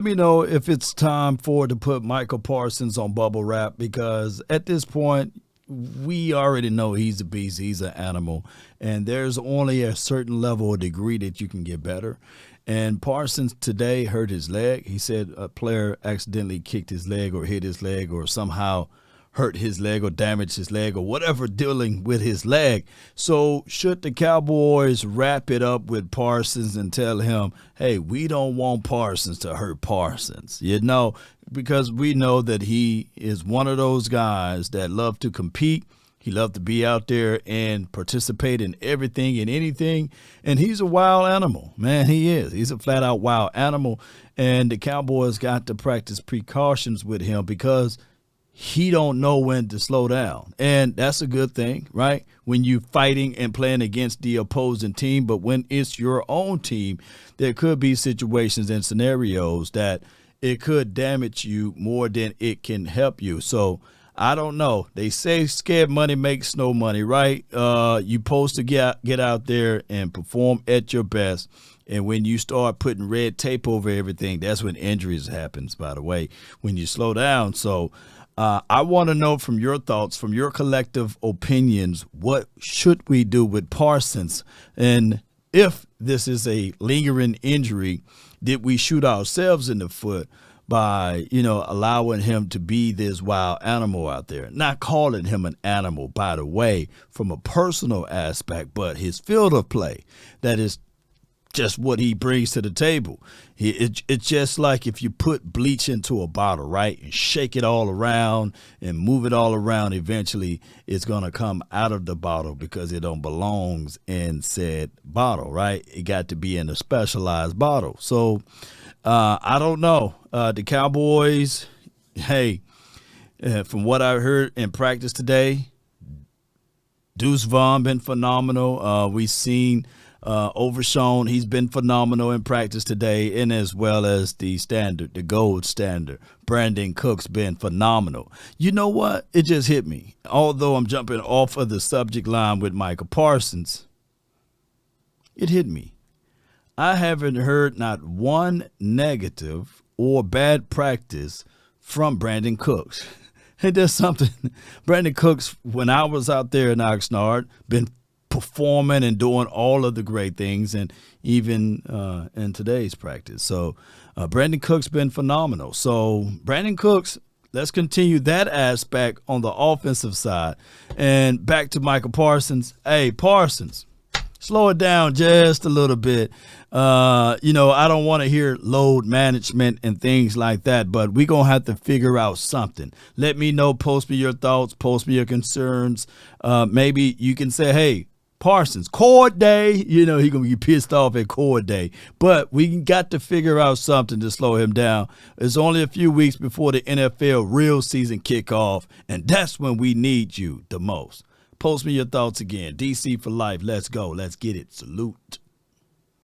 Let me know if it's time to put Micah Parsons on bubble wrap because at this point, we already know he's a beast, he's an animal, and there's only a certain level or degree that you can get better. And Parsons today hurt his leg. He said a player accidentally kicked his leg or hit his leg or somehow hurt his leg or damaged his leg or whatever dealing with his leg. So should the Cowboys wrap it up with Parsons and tell him, hey, we don't want Parsons to hurt Parsons, because we know that he is one of those guys that love to compete. He loved to be out there and participate in everything and anything. And he's a wild animal, man. He is. He's a flat out wild animal. And the Cowboys got to practice precautions with him because he don't know when to slow down. And that's a good thing, right? When you're fighting and playing against the opposing team. But when it's your own team, there could be situations and scenarios that it could damage you more than it can help you. So I don't know. They say scared money makes no money, right? You're supposed to get out there and perform at your best. And when you start putting red tape over everything, that's when injuries happens, by the way, when you slow down. So I want to know from your thoughts, from your collective opinions, what should we do with Parsons? And if this is a lingering injury, did we shoot ourselves in the foot by, allowing him to be this wild animal out there? Not calling him an animal, by the way, from a personal aspect, but his field of play, that is just what he brings to the table. It's just like if you put bleach into a bottle, right, and shake it all around and move it all around, eventually it's going to come out of the bottle because it don't belongs in said bottle, right? It got to be in a specialized bottle. So I don't know. The Cowboys, hey, from what I heard in practice today, Deuce Vaughn been phenomenal. We've seen Overshown. He's been phenomenal in practice today, and as well as the gold standard. Brandon Cook's been phenomenal. You know what? It just hit me. Although I'm jumping off of the subject line with Micah Parsons, it hit me. I haven't heard not one negative or bad practice from Brandon Cooks. And there's something. Brandon Cooks, when I was out there in Oxnard, been performing and doing all of the great things, and even in today's practice. So Brandon Cooks been phenomenal. So Brandon Cooks, let's continue that aspect on the offensive side. And back to Micah Parsons. Hey, Parsons, slow it down just a little bit. I don't want to hear load management and things like that, but we're going to have to figure out something. Let me know. Post me your thoughts. Post me your concerns. Maybe you can say, hey, Parsons, cord day, he going to be pissed off at cord day. But we got to figure out something to slow him down. It's only a few weeks before the NFL real season kickoff, and that's when we need you the most. Post me your thoughts again. DC for life. Let's go. Let's get it. Salute.